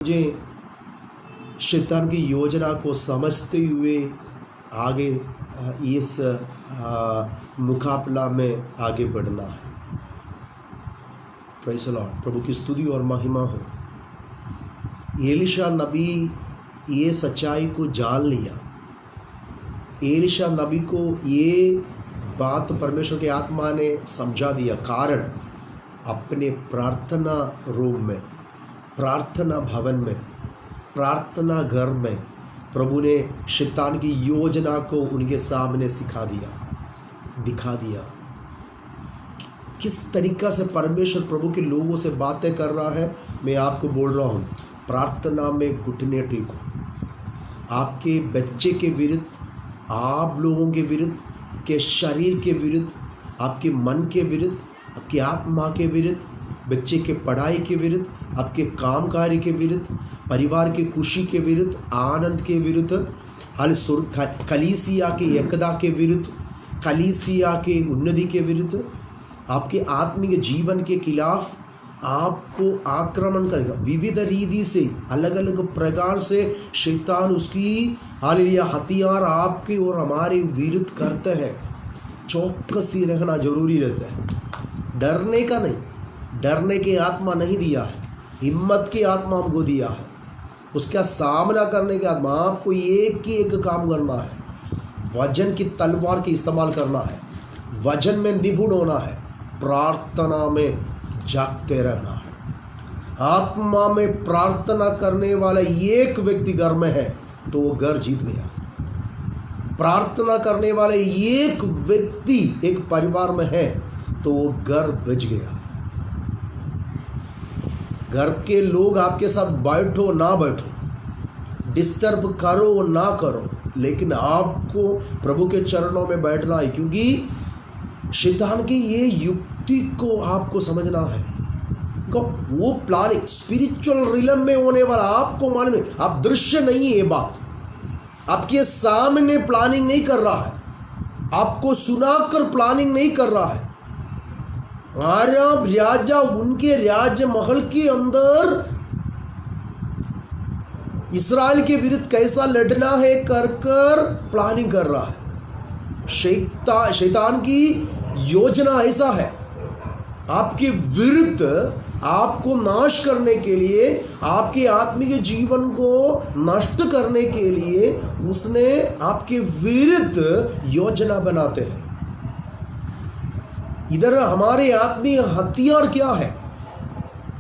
मुझे शैतान की योजना को समझते हुए आगे इस मुकाबला में आगे बढ़ना है। Praise the Lord. प्रभु की स्तुति और महिमा हो। एलीशा नबी ये सच्चाई को जान लिया। एलीशा नबी को ये बात परमेश्वर की आत्मा ने समझा दिया, कारण अपने प्रार्थना रूम में, प्रार्थना भवन में, प्रार्थना घर में प्रभु ने शैतान की योजना को उनके सामने दिखा दिया। किस तरीका से परमेश्वर प्रभु के लोगों से बातें कर रहा है, मैं आपको बोल रहा हूँ। प्रार्थना में घुटने टेको। आपके बच्चे के विरुद्ध, आप लोगों के विरुद्ध, के शरीर के विरुद्ध, आपके मन के विरुद्ध, आपकी आत्मा के विरुद्ध, बच्चे के पढ़ाई के विरुद्ध, आपके काम कार्य के विरुद्ध, परिवार की खुशी के विरुद्ध, आनंद के विरुद्ध, कलीसिया के एकता के विरुद्ध, कलीसिया के उन्नति के विरुद्ध, आपके आत्मिक जीवन के खिलाफ आपको आक्रमण करेगा। विविध रीति से, अलग अलग प्रकार से शैतान उसकी हालेलुया हथियार आपके और हमारे विरुद्ध करते हैं। चौकसी रहना जरूरी रहता है। डरने का नहीं, डरने की आत्मा नहीं दिया है, हिम्मत की आत्मा हमको दिया है। उसका सामना करने के आत्मा, आपको एक ही एक काम करना है, वजन की तलवार की इस्तेमाल करना है, वजन में निपुण होना है, प्रार्थना में जागते रहना है। आत्मा में प्रार्थना करने वाला एक व्यक्ति घर में है तो वो घर जीत गया। प्रार्थना करने वाले एक व्यक्ति एक परिवार में है तो वो घर बच गया। घर के लोग आपके साथ बैठो ना बैठो, डिस्टर्ब करो ना करो, लेकिन आपको प्रभु के चरणों में बैठना है, क्योंकि शैतान की ये युक्ति को आपको समझना है। वो प्लानिंग स्पिरिचुअल रिलम में होने वाला आपको मालूम है। आप दृश्य नहीं है, ये बात आपके सामने प्लानिंग नहीं कर रहा है, आपको सुनाकर प्लानिंग नहीं कर रहा है। अरब राजा उनके राज महल के अंदर इस्राएल के विरुद्ध कैसा लड़ना है कर प्लानिंग कर रहा है। शैतान की योजना ऐसा है, आपके विरुद्ध, आपको नाश करने के लिए, आपके आत्मिक जीवन को नष्ट करने के लिए उसने आपके विरुद्ध योजना बनाते हैं। इधर हमारे आत्मिक हथियार क्या है,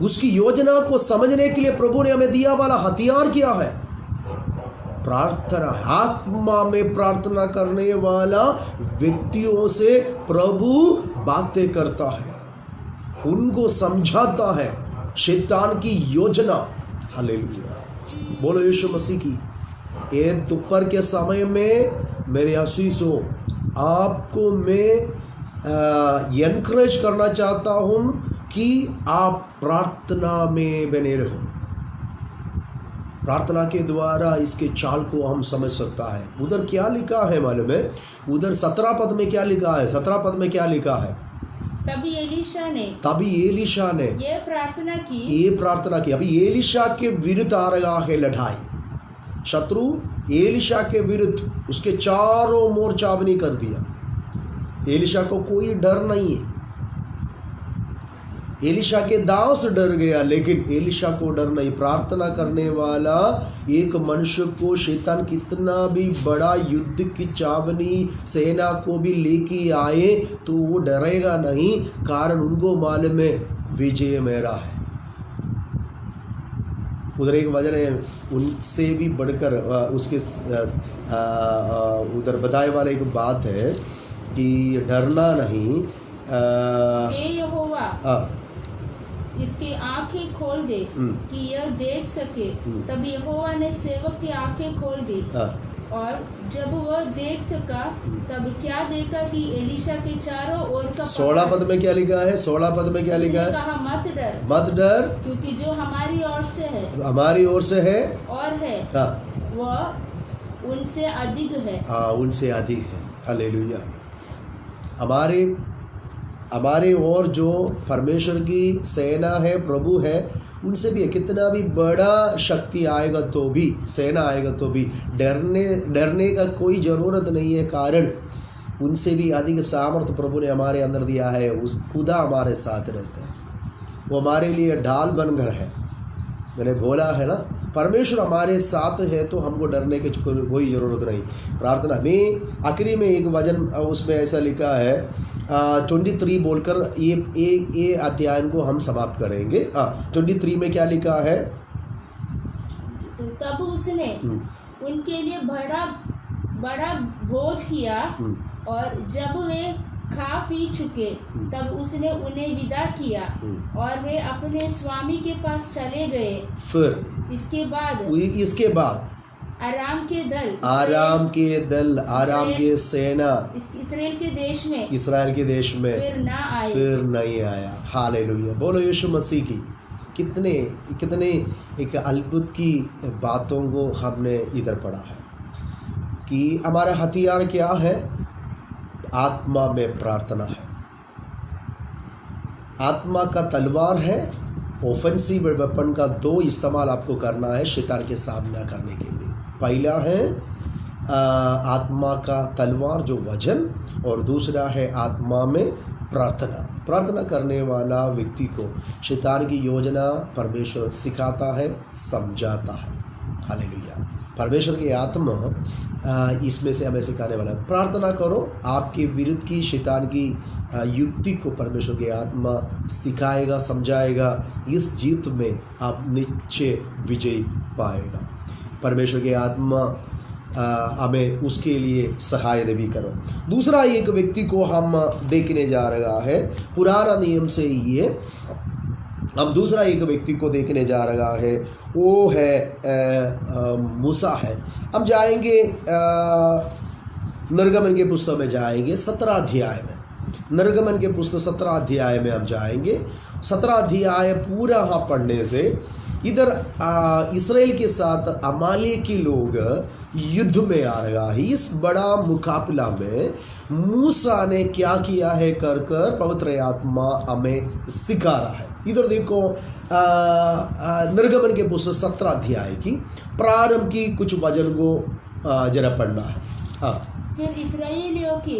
उसकी योजना को समझने के लिए प्रभु ने हमें दिया वाला हथियार क्या है? प्रार्थना। आत्मा में प्रार्थना करने वाला व्यक्तियों से प्रभु बातें करता है, उनको समझाता है शैतान की योजना। हालेलुया, बोलो यीशु मसीह की। ये दोपहर के समय में मेरे आशीषों, आपको मैं एनकरेज करना चाहता हूं कि आप प्रार्थना में बने रहो। प्रार्थना के द्वारा इसके चाल को हम समझ सकता है। उधर क्या लिखा है मालूम है? उधर 17 पद में क्या लिखा है? 17 पद में क्या लिखा है? तभी एलीशा ने ये प्रार्थना की। अभी एलीशा के विरुद्ध आ रहा है लड़ाई। शत्रु एलीशा के विरुद्ध उसके चारों मोर चावनी कर दिया। एलीशा को कोई डर नहीं है। एलीशा के दाव से डर गया, लेकिन एलीशा को डर नहीं। प्रार्थना करने वाला एक मनुष्य को शैतान कितना भी बड़ा युद्ध की चावनी सेना को भी लेके आए तो वो डरेगा नहीं, कारण उनको मालूम है विजय मेरा है। उधर एक वजन है, उनसे भी बढ़कर उसके उधर बताए वाले एक बात है कि डरना नहीं। यहोवा इसकी आंखें खोल दे कि यह देख सके। तब यहोवा ने सेवक की आंखें खोल दी, और जब वह देख सका तब क्या देखा कि एलीशा के चारों ओर का 16 पद में क्या लिखा है? 16 पद में क्या लिखा है? कहा, मत डर, क्योंकि जो हमारी ओर से है, हमारी ओर से है और है वह उनसे अधिक है। उनसे अधिक है। हालेलुया। हमारे और जो परमेश्वर की सेना है, प्रभु है, उनसे भी कितना भी बड़ा शक्ति आएगा तो भी, सेना आएगा तो भी डरने का कोई ज़रूरत नहीं है। कारण उनसे भी अधिक सामर्थ्य प्रभु ने हमारे अंदर दिया है। उस खुदा हमारे साथ रहता है, वो हमारे लिए ढाल बनकर है। मैंने बोला है ना, परमेश्वर हमारे साथ है तो हमको डरने की कोई ज़रूरत नहीं। प्रार्थना में आखिरी में एक वचन उसमें ऐसा लिखा है 23 बोलकर ये अध्याय को हम समाप्त करेंगे। 23 में क्या लिखा है? तब उसने उनके लिए बड़ा भोज किया और जब वे खा पी चुके तब उसने उन्हें विदा किया और वे अपने स्वामी के पास चले गए। फिर इसके बाद आराम के सेना इस्राएल के देश में फिर नहीं आया। हालेलुया, बोलो यीशु मसीह की। कितने एक अद्भुत की बातों को हमने इधर पढ़ा है कि हमारा हथियार क्या है? आत्मा में प्रार्थना है, आत्मा का तलवार है। ऑफेंसिव वेपन का 2 इस्तेमाल आपको करना है शैतान के सामना करने के लिए। पहला है आत्मा का तलवार जो वचन, और दूसरा है आत्मा में प्रार्थना करने वाला व्यक्ति को शैतान की योजना परमेश्वर सिखाता है, समझाता है। हालेलुया, परमेश्वर की आत्मा इसमें से हमें सिखाने वाला है। प्रार्थना करो, आपके विरुद्ध की शैतान की युक्ति को परमेश्वर की आत्मा सिखाएगा, समझाएगा। इस जीत में आप निश्चय विजय पाएगा। परमेश्वर की आत्मा हमें उसके लिए सहायता भी करो। दूसरा एक व्यक्ति को हम देखने जा रहा है, पुराना नियम से ये हम दूसरा एक व्यक्ति को देखने जा रहा है, वो है मूसा है। हम जाएंगे निर्गमन के पुस्तक में जाएंगे 17 अध्याय में। निर्गमन के पुस्तक 17 अध्याय में हम जाएंगे। 17 अध्याय पूरा पढ़ने से इधर इस्राएल के साथ अमालेकी लोग युद्ध में आ रहा है। इस बड़ा मुकाबला में मूसा ने क्या किया है कर पवित्र आत्मा हमें सिखा रहा है। इधर देखो निर्गमन के पुस्तक 17 अध्याय की प्रारंभ की कुछ वचन को जरा पढ़ना है। हाँ। फिर इस्राएलियों की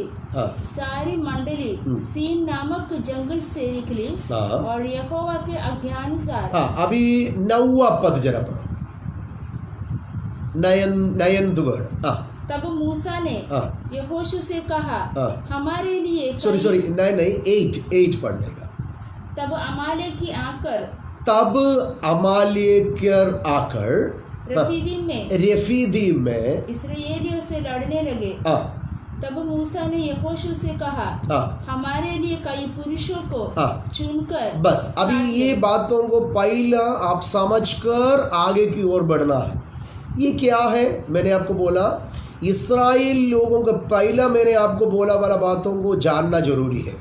सारी मंडली सीन नामक जंगल से निकली और यहोवा के आज्ञानुसार। अभी 9वां पद जरा पढ़ो, नयन दुवर। तब मूसा ने यहोशू से कहा, हमारे लिए सॉरी नहीं 8 पढ़ने का। तब अमालेकी आकर रेफीदीम में इस्राएलियों से लड़ने लगे। तब मूसा ने यहोशू से कहा, हमारे लिए कई पुरुषों को चुनकर। बस अभी ये बातों को पहला आप समझकर आगे की ओर बढ़ना है। ये क्या है? मैंने आपको बोला इस्राएल लोगों का पहला मैंने आपको बोला वाला बातों को जानना जरूरी है।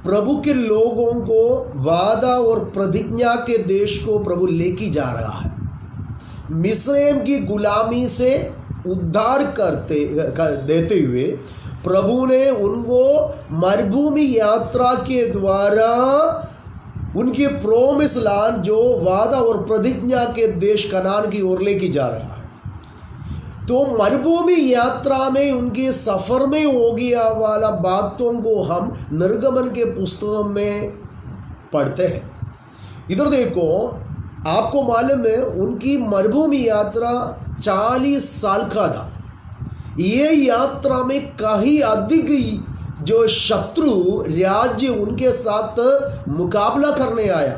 प्रभु के लोगों को वादा और प्रतिज्ञा के देश को प्रभु लेके जा रहा है। मिस्रैम की गुलामी से उद्धार देते हुए प्रभु ने उनको मरुभूमि यात्रा के द्वारा उनके प्रोमिस लैंड जो वादा और प्रतिज्ञा के देश कनान की ओर लेके जा रहा है। तो मरुभूमि यात्रा में उनके सफर में हो गया वाला बातों को हम निर्गमन के पुस्तक में पढ़ते हैं। इधर देखो, आपको मालूम है उनकी मरुभूमि यात्रा 40 साल का था। ये यात्रा में कहीं अधिक जो शत्रु राज्य उनके साथ मुकाबला करने आया,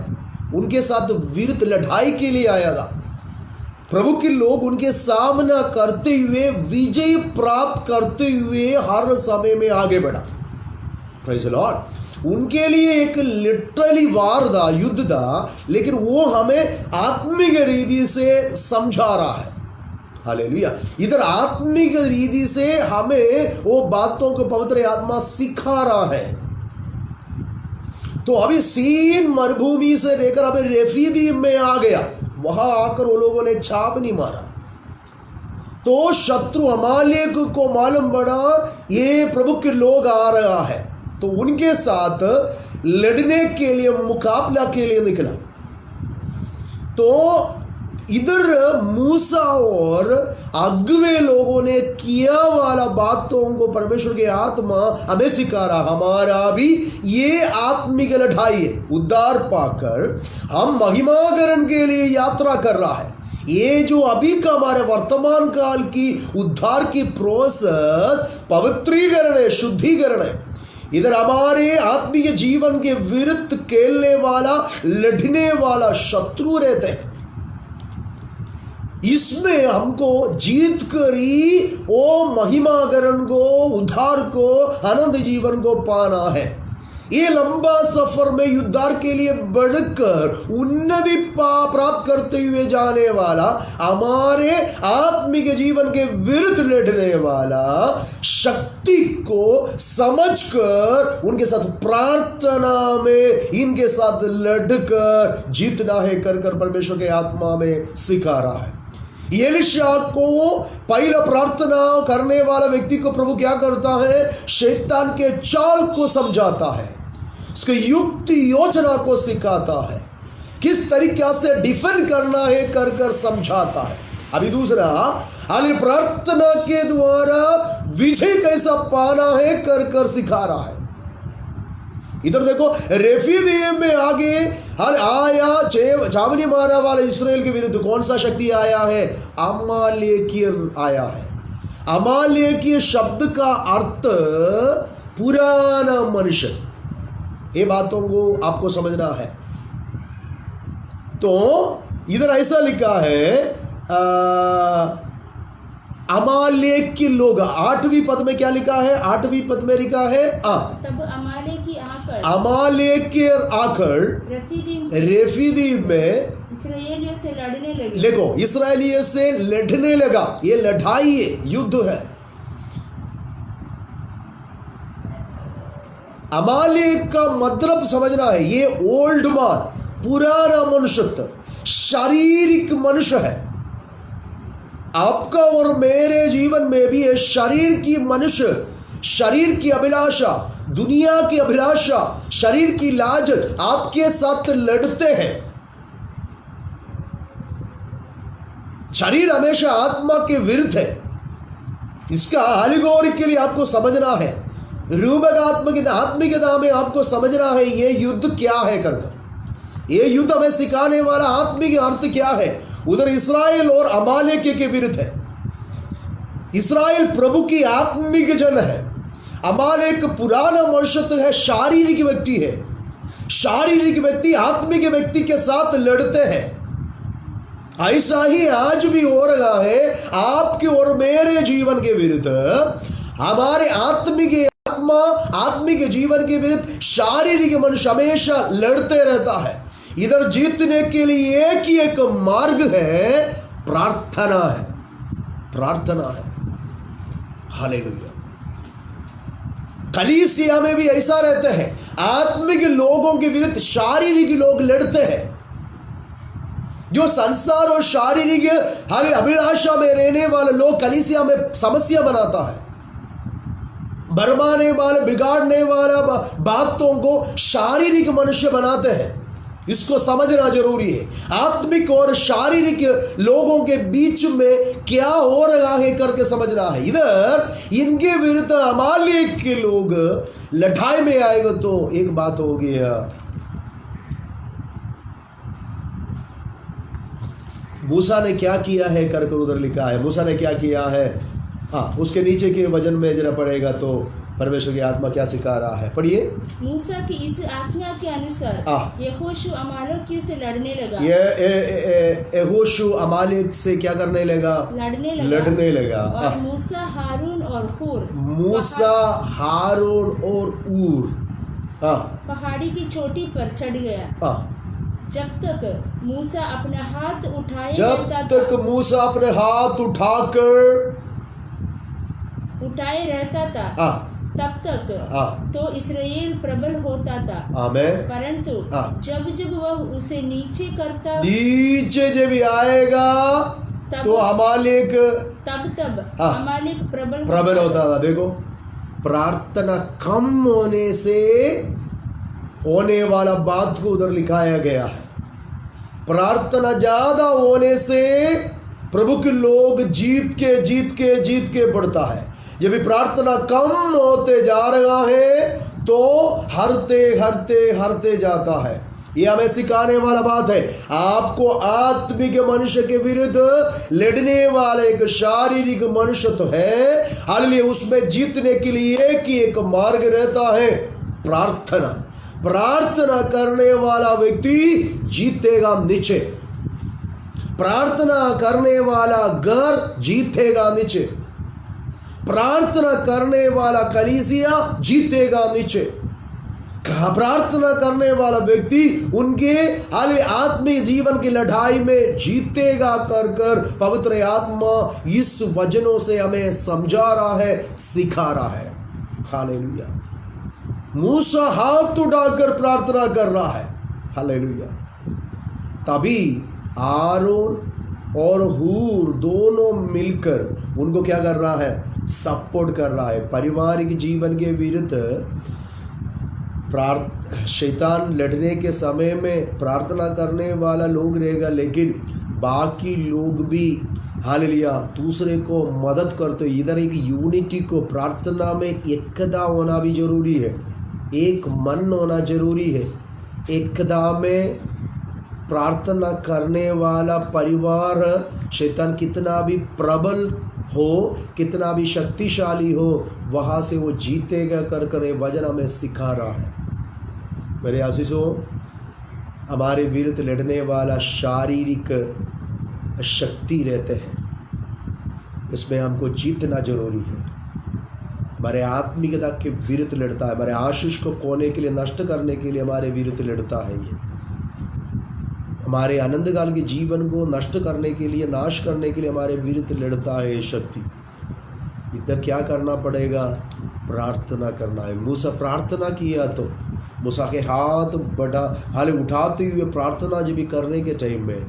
उनके साथ विरुद्ध लड़ाई के लिए आया था। प्रभु के लोग उनके सामना करते हुए विजय प्राप्त करते हुए हर समय में आगे बढ़ा। Praise the Lord. उनके लिए एक लिटरली वार था, युद्ध था, लेकिन वो हमें आत्मिक रीति से समझा रहा है। हालेलुया। इधर आत्मिक रीति से हमें वो बातों को पवित्र आत्मा सिखा रहा है। तो अभी सीन मरुभूमि से लेकर अभी रेफीदीम में आ गया। वहां आकर वो लोगों ने छाप नहीं मारा। तो शत्रु अमालेक को मालूम पड़ा ये प्रभु के लोग आ रहा है, तो उनके साथ लड़ने के लिए, मुकाबला के लिए निकला। तो इधर मूसा और अगवे लोगों ने किया वाला बातों को परमेश्वर की आत्मा हमें सिखा रहा, हमारा भी ये आत्मिक लड़ाई है। उद्धार पाकर हम महिमाकरण के लिए यात्रा कर रहा है। ये जो अभी का हमारे वर्तमान काल की उद्धार की प्रोसेस पवित्रीकरण है, शुद्धिकरण है। इधर हमारे आत्मिक जीवन के विरुद्ध खेलने वाला, लड़ने वाला शत्रु रहते हैं। इसमें हमको जीत करी वो महिमाकरण को, उद्धार को, आनंद जीवन को पाना है। ये लंबा सफर में उद्धार के लिए बढ़कर उन्नति प्राप्त करते हुए जाने वाला, हमारे आत्मिक जीवन के विरुद्ध लड़ने वाला शक्ति को समझकर उनके साथ प्रार्थना में इनके साथ लड़कर जीतना है कर परमेश्वर के आत्मा में सिखा रहा है। एलिशा को पहला प्रार्थना करने वाला व्यक्ति को प्रभु क्या करता है? शैतान के चाल को समझाता है, उसके युक्ति योजना को सिखाता है, किस तरीके से डिफेंड करना है कर समझाता है। अभी दूसरा, प्रार्थना के द्वारा विजय कैसा पाना है कर सिखा रहा है। इधर देखो, रेफीदीम में आगे आया छावनी मारा वाले इस्राएल के विरुद्ध कौन सा शक्ति आया है? अमालेकीय आया है। अमालेकीय शब्द का अर्थ पुराना मनुष्य। ये बातों को आपको समझना है। तो इधर ऐसा लिखा है अमालेक के लोग, 8वीं पद में क्या लिखा है? 8वीं पद में लिखा है तब अमालेकी आकर, अमालेक के आकर रेफीदीम में इस्राएलियों से लड़ने लगे। देखो, इस्राएलियों से लड़ने लगा। ये लड़ाई है, युद्ध है। अमालेक का मतलब समझना है, ये ओल्ड मैन, पुराना मनुष्य, शारीरिक मनुष्य है। आपका और मेरे जीवन में भी है शरीर की मनुष्य, शरीर की अभिलाषा, दुनिया की अभिलाषा, शरीर की लालच आपके साथ लड़ते हैं। शरीर हमेशा आत्मा के विरुद्ध है। इसका एलिगोरिकली आपको समझना है, रूपक आत्मिकता में आपको समझना है ये युद्ध क्या है कर। ये युद्ध हमें सिखाने वाला आत्मिक अर्थ क्या है। उधर इस्राएल और अमालेक के विरुद्ध है। इस्राएल प्रभु की आत्मिक जन है, अमालेक पुराना मनुष्य है, शारीरिक व्यक्ति है। शारीरिक व्यक्ति आत्मिक व्यक्ति के साथ लड़ते हैं। ऐसा ही आज भी हो रहा है आपके और मेरे जीवन के विरुद्ध। हमारे आत्मिक जीवन के विरुद्ध शारीरिक मनुष्य हमेशा लड़ते रहता है। इधर जीतने के लिए एक ही एक मार्ग है, प्रार्थना है। प्रार्थना है। हालेलुया। कलीसिया में भी ऐसा रहते हैं, आत्मिक लोगों के विरुद्ध शारीरिक लोग लड़ते हैं। जो संसार और शारीरिक हर अभिलाषा में रहने वाले लोग कलीसिया में समस्या बनाता है, बरमाने वाले, बिगाड़ने वाला बातों को शारीरिक मनुष्य बनाते हैं। इसको समझना जरूरी है। आत्मिक और शारीरिक लोगों के बीच में क्या हो रहा है करके समझना है। इधर इनके विरुद्ध अमालेक के लोग लड़ाई में आएगा तो एक बात हो गया, मूसा ने क्या किया है कर उधर लिखा है। मूसा ने क्या किया है, उसके नीचे के वजन में जरा पड़ेगा तो परमेश्वर की आत्मा क्या सिखा रहा है, पढ़िए। मूसा की इस आज्ञा के अनुसार यहोशू अमालेकियों से लड़ने लगा। यहोशू अमालेक से क्या करने लगा? लड़ने लगा। और मूसा, हारून और हूर, पहाड़ी की चोटी पर चढ़ गया। जब तक मूसा अपने हाथ उठाए रहता था तब तक तो इस्राएल प्रबल होता था। परंतु जब वह उसे नीचे जब आएगा तो अमालेक अमालेक प्रबल होता था। देखो, प्रार्थना कम होने से होने वाला बात को उधर लिखाया गया है। प्रार्थना ज्यादा होने से प्रभु के लोग जीत के बढ़ता है। जब भी प्रार्थना कम होते जा रहा है तो हरते जाता है। ये हमें सिखाने वाला बात है। आपको आत्मिक मनुष्य के विरुद्ध लड़ने वाला एक शारीरिक मनुष्य तो है, हालेलुया, उसमें जीतने के लिए एक मार्ग रहता है, प्रार्थना। प्रार्थना करने वाला व्यक्ति जीतेगा नीचे, प्रार्थना करने वाला घर जीतेगा नीचे, प्रार्थना करने वाला कलीसिया जीतेगा नीचे। प्रार्थना करने वाला व्यक्ति उनके आत्मिक जीवन की लड़ाई में जीतेगा कर पवित्र आत्मा इस वचनों से हमें समझा रहा है, सिखा रहा है। हालेलुया। मूसा हाथ उठाकर प्रार्थना कर रहा है, हालेलुया। तभी आरोन और हूर दोनों मिलकर उनको क्या कर रहा है, सपोर्ट कर रहा है। पारिवारिक जीवन के विरुद्ध शैतान लड़ने के समय में प्रार्थना करने वाला लोग रहेगा, लेकिन बाकी लोग भी हालेलुया दूसरे को मदद करते। इधर एक यूनिटी को, प्रार्थना में एकता होना भी जरूरी है, एक मन होना जरूरी है। एकता में प्रार्थना करने वाला परिवार, शैतान कितना भी प्रबल हो, कितना भी शक्तिशाली हो, वहाँ से वो जीतेगा कर वचन हमें सिखा रहा है। मेरे आशीषों, हमारे विरुद्ध लड़ने वाला शारीरिक शक्ति रहते हैं, इसमें हमको जीतना जरूरी है। हमारे आत्मिकता के विरुद्ध लड़ता है, हमारे आशीष को खोने के लिए, नष्ट करने के लिए हमारे विरुद्ध लड़ता है। ये हमारे आनंदकाल के जीवन को नष्ट करने के लिए, नाश करने के लिए हमारे विरुद्ध लड़ता है ये शक्ति। इधर क्या करना पड़ेगा, प्रार्थना करना है। मूसा प्रार्थना किया तो मूसा के हाथ उठाते हुए प्रार्थना जब भी करने के टाइम में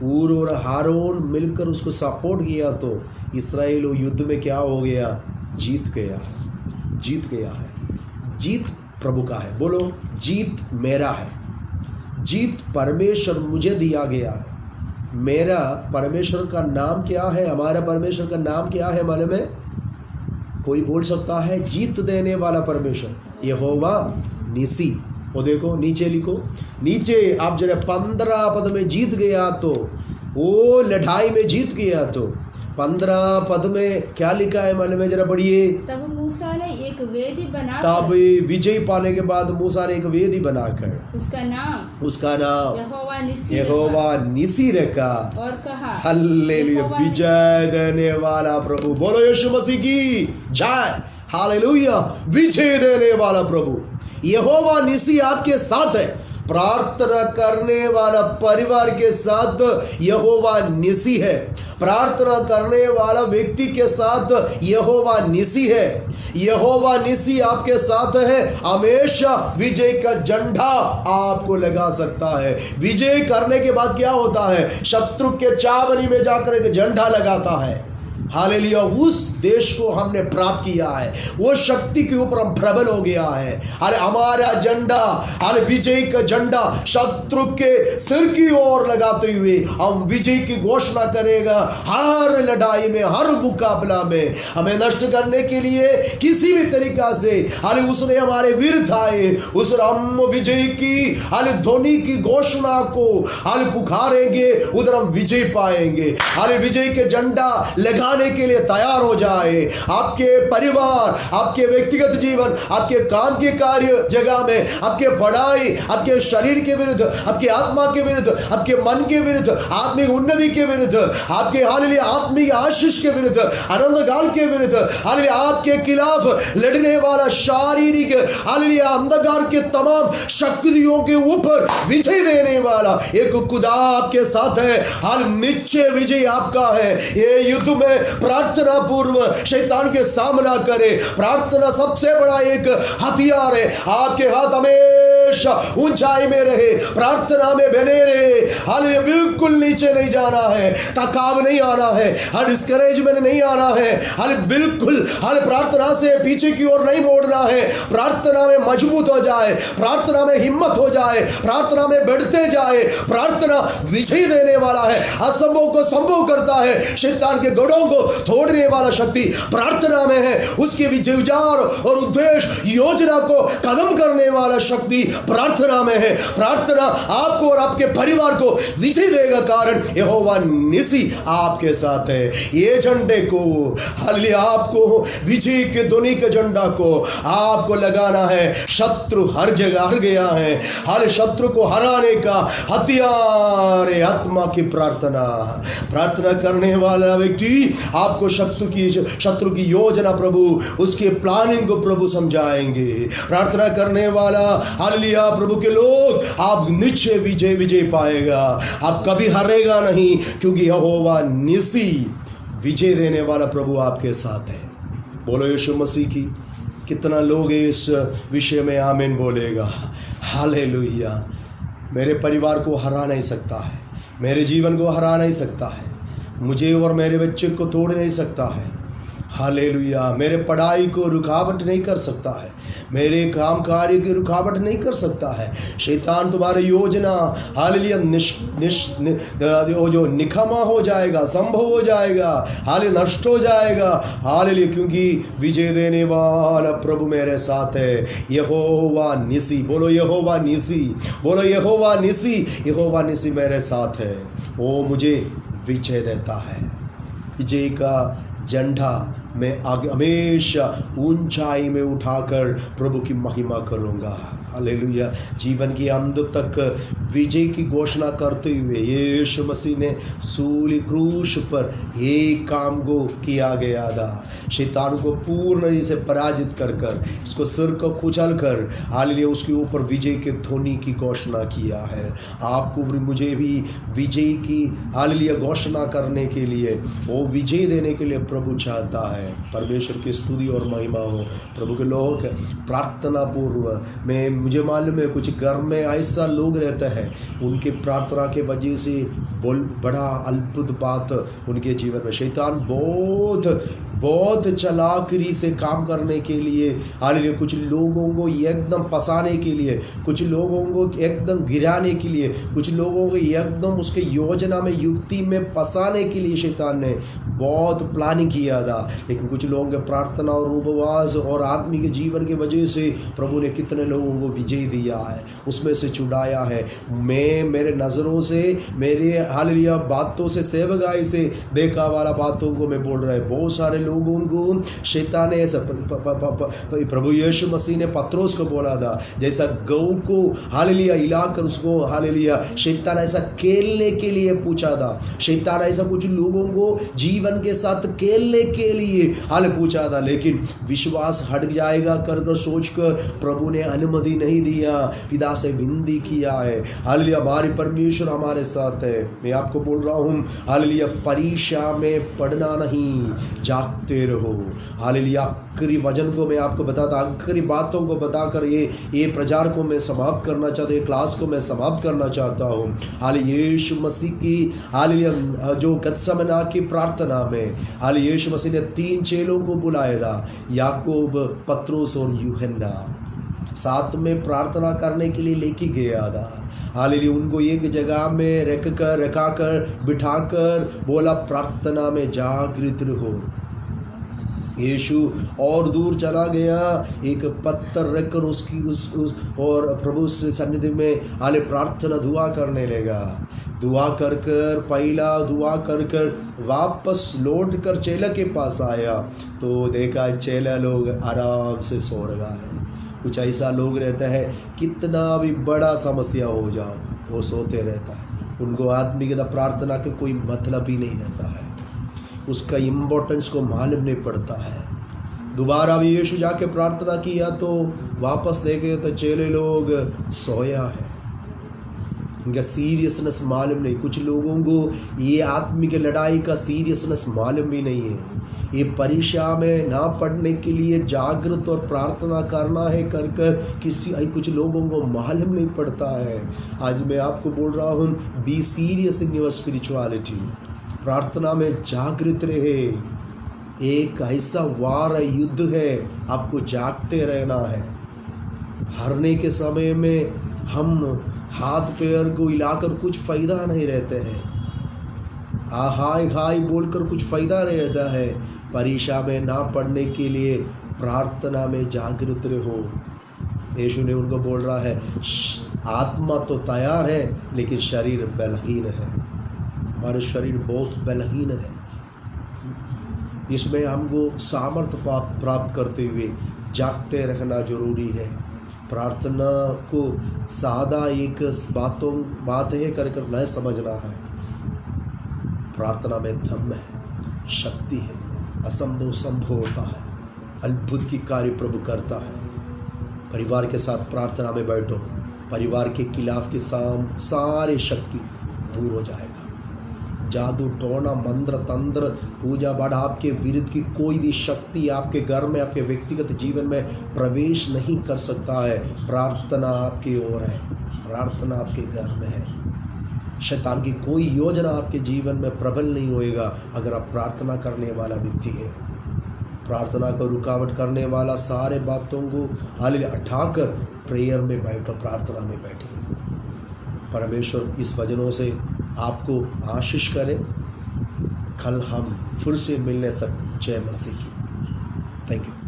हूर और हारून मिलकर उसको सपोर्ट किया तो इस्राएल युद्ध में क्या हो गया, जीत गया है। जीत प्रभु का है, बोलो जीत मेरा है। जीत परमेश्वर मुझे दिया गया है। मेरा परमेश्वर का नाम क्या है, हमारा परमेश्वर का नाम क्या है मालूम है? कोई बोल सकता है जीत देने वाला परमेश्वर, यहोवा निसी। वो देखो नीचे लिखो, नीचे आप जरा 15 पद में जीत गया तो, वो लड़ाई में जीत गया तो 15 पद में क्या लिखा है मालूम है? जरा पढ़िए। तब मूसा ने एक वेदी बनाकर, तब विजय पाने के बाद मूसा ने एक वेदी बनाकर उसका नाम यहोवा निसी रखा और कहा, हालेलुया, विजय देने वाला प्रभु। बोलो यीशु मसीह की जय। हालेलुया, विजय देने वाला प्रभु यहोवा निसी आपके साथ है। प्रार्थना करने वाला परिवार के साथ यहोवा निसी है। प्रार्थना करने वाला व्यक्ति के साथ यहोवा निसी है। यहोवा निसी आपके साथ है, हमेशा विजय का झंडा आपको लगा सकता है। विजय करने के बाद क्या होता है, शत्रु के चावनी में जाकर एक झंडा लगाता है। हालेलुया, उस देश को हमने प्राप्त किया है, वो शक्ति के ऊपर हम प्रबल हो गया है। अरे हमारा झंडा, अरे विजय का झंडा शत्रु के सिर की ओर लगाते हुए हम विजय की घोषणा करेगा। हर लड़ाई में, हर मुकाबला में हमें नष्ट करने के लिए किसी भी तरीका से अरे उसने हमारे विरुद्ध आए, उस हम विजय की अरे ध्वनि की घोषणा को अरे पुकारेंगे, उधर हम विजय पाएंगे। अरे विजय के झंडा लगाने के लिए तैयार हो जाए। आपके परिवार, आपके व्यक्तिगत जीवन, आपके काम के कार्य जगह में, आपके पढ़ाई, आपके शरीर के विरुद्ध, आपके आत्मा के विरुद्ध, आपके मन के विरुद्ध, आत्मिक उन्नति के विरुद्ध, आपके हालेलुया आत्मिक आशीष के विरुद्ध, आनंद काल के विरुद्ध, हालेलुया आपके खिलाफ लड़ने वाला शारीरिक हालेलुया अंधकार के तमाम शक्तियों के ऊपर विजय देने वाला एक खुदा आपके साथ है। हाल निश्चय विजय आपका है। ये युद्ध में प्रार्थना पूर्व शैतान के सामना करे। प्रार्थना सबसे बड़ा एक हथियार है। आपके हाथ हमेशा हमेशा ऊंचाई में रहे, प्रार्थना में बने रहे। हालेलुया, बिल्कुल नीचे नहीं जाना है, थकाव नहीं आना है, हर डिस्करेजमेंट नहीं आना है। हाले बिल्कुल हाले प्रार्थना से पीछे की ओर नहीं मोड़ना है। प्रार्थना में मजबूत हो जाए, प्रार्थना में हिम्मत हो जाए, प्रार्थना में बढ़ते जाए। प्रार्थना विजय देने वाला है, असंभव को संभव करता है, शैतान के गढ़ों को तोड़ने वाला शक्ति प्रार्थना में है। उसके विचार और उद्देश्य योजना को कदम करने वाला शक्ति प्रार्थना में है। प्रार्थना आपको और आपके परिवार को विजय देगा, कारण यहोवा निसी आपके साथ है। ये झंडे को हालेलुया आपको विजय के ध्वनि के झंडा को आपको लगाना है। शत्रु हर जगह हर गया है, हाल शत्रु को हराने का हथियार है आत्मा की प्रार्थना। प्रार्थना करने वाला व्यक्ति आपको शत्रु की योजना प्रभु, उसके प्लानिंग को प्रभु समझाएंगे। प्रार्थना करने वाला हालेलुया प्रभु के लोग आप निश्चय विजय पाएगा, आप कभी हारेगा नहीं, क्योंकि यहोवा निसी विजय देने वाला प्रभु आपके साथ है। बोलो यीशु मसीह की। कितना लोग इस विषय में आमीन बोलेगा। हालेलुया। मेरे परिवार को हरा नहीं सकता है, मेरे जीवन को हरा नहीं सकता है, मुझे और मेरे बच्चे को तोड़ नहीं सकता है। हालेलुया। मेरे पढ़ाई को रुकावट नहीं कर सकता है, मेरे काम कार्य की रुकावट नहीं कर सकता है। शैतान तुम्हारी योजना हालेलुया जो निकम्मा हो जाएगा, संभव हो जाएगा, हालेलुया नष्ट हो जाएगा। हालेलुया, क्योंकि विजय देने वाला प्रभु मेरे साथ है। यहोवा निसी, बोलो यहोवा निसी, बोलो यहोवा निसी। यहोवा निसी मेरे साथ है, वो मुझे विजय देता है। विजय का झंडा मैं आगे हमेशा ऊंचाई में उठाकर प्रभु की महिमा करूंगा। हालेलुया। जीवन के अंत तक विजय की घोषणा करते हुए यीशु मसीह ने सूली क्रूस पर एक काम को किया गया था, शैतान को पूर्ण से पराजित कर इसको सिर को कुचल कर हालेलुया उसके ऊपर विजय के ध्वनि की घोषणा किया है। आपको मुझे भी विजय की हालेलुया घोषणा करने के लिए, वो विजय देने के लिए प्रभु चाहता है। परमेश्वर की स्तुति और महिमा हो। प्रभु के लोग प्रार्थना पूर्व में, मुझे मालूम है कुछ घर में ऐसा लोग रहते हैं, उनके प्रार्थना के वजह से बड़ा अद्भुत बात उनके जीवन में। शैतान बहुत चालाकी से काम करने के लिए हालेलुया कुछ लोगों को एकदम फंसाने के लिए, कुछ लोगों को एकदम गिराने के लिए, कुछ लोगों को एकदम उसके योजना में युक्ति में फंसाने के लिए शैतान ने बहुत प्लानिंग किया था। लेकिन कुछ लोगों के प्रार्थना और उपवास और आत्मिक जीवन की वजह से प्रभु ने कितने लोगों को विजय दिया है, उसमें से छुड़ाया है। मैं मेरे नज़रों से, मेरे हालेलुया बातों से, सेवकाई से देखा वाला बातों को मैं बोल रहा है। बहुत सारे लोगों को शैतान ने ऐसा प्रभु यीशु मसीह ने पत्रोस को बोला था, जैसा गऊ को हालेलुया हिलाकर उसको हालेलुया शैतान ऐसा खेलने के लिए पूछा था। शैतान ऐसा कुछ लोगों को जीवन के साथ खेलने के लिए हाल पूछा था, लेकिन विश्वास हट जाएगा कर सोचकर प्रभु ने अनुमति नहीं दिया, पिता से विनती किया है। हालेलुया हमारे परमेश्वर हमारे साथ है। मैं आपको बोल रहा हूँ हालेलुया परीक्षा में पढ़ना नहीं, जागते रहो। हालेलुया आखिरी वचन को मैं आपको बताता, आखिरी बातों को बताकर ये प्रचार को मैं समाप्त करना चाहता हूँ, क्लास को मैं समाप्त करना चाहता हूँ। हालेलुया यीशु मसीह की हालेलुया जो गतसमना की प्रार्थना में हालेलुया यीशु मसीह ने 3 चेलों को बुलाया था, याकूब, पत्रोस और यूहन्ना, साथ में प्रार्थना करने के लिए लेके गया था। हालेलुया उनको एक जगह में रखाकर बिठाकर बोला प्रार्थना में जागृत रहो। यीशु और दूर चला गया, एक पत्थर रखकर उसकी उस और प्रभु से सन्निधि में हाले प्रार्थना दुआ करने लगा। दुआ कर पहला दुआ कर वापस लौट कर चेला के पास आया तो देखा चेला लोग आराम से सो रहा है। कुछ ऐसा लोग रहता है, कितना भी बड़ा समस्या हो जाओ वो सोते रहता है, उनको आत्मिक प्रार्थना के कोई मतलब ही नहीं रहता है, उसका इम्पोर्टेंस को मालूम नहीं पड़ता है। दोबारा भी यीशु जाके प्रार्थना किया तो वापस देखे तो चेले लोग सोया है। इनका सीरियसनेस मालूम नहीं। कुछ लोगों को ये आत्मिक लड़ाई का सीरियसनेस मालूम भी नहीं है। ये परीक्षा में ना पढ़ने के लिए जागृत और प्रार्थना करना है कर कुछ लोगों को मालूम नहीं पड़ता है। आज मैं आपको बोल रहा हूँ, be serious in your spirituality. प्रार्थना में जागृत रहे। एक ऐसा वार युद्ध है, आपको जागते रहना है। हारने के समय में हम हाथ पैर को हिलाकर कुछ फायदा नहीं रहते हैं। हाय हाय बोलकर कुछ फायदा नहीं रहता है। परीक्षा में ना पढ़ने के लिए प्रार्थना में जागृत रहो। यीशु ने उनको बोल रहा है, आत्मा तो तैयार है लेकिन शरीर बलहीन है। हमारे शरीर बहुत बलहीन है। इसमें हमको सामर्थ्य प्राप्त करते हुए जागते रहना जरूरी है। प्रार्थना को सादा एक बात है कर नहीं समझना है। प्रार्थना में धर्म है, शक्ति है, असंभव संभव होता है, अद्भुत की कार्य प्रभु करता है। परिवार के साथ प्रार्थना में बैठो, परिवार के खिलाफ की सारी शक्ति दूर हो जाएगा। जादू टोना मंत्र तंत्र पूजा पाठ आपके विरुद्ध की कोई भी शक्ति आपके घर में, आपके व्यक्तिगत जीवन में प्रवेश नहीं कर सकता है। प्रार्थना आपकी ओर है, प्रार्थना आपके घर में है। शैतान की कोई योजना आपके जीवन में प्रबल नहीं होएगा अगर आप प्रार्थना करने वाला व्यक्ति है। प्रार्थना को रुकावट करने वाला सारे बातों को हाल हटाकर प्रेयर में बैठो, प्रार्थना में बैठिए। परमेश्वर इस वचनों से आपको आशीष करे। कल हम फिर से मिलने तक जय मसीह की। Thank you.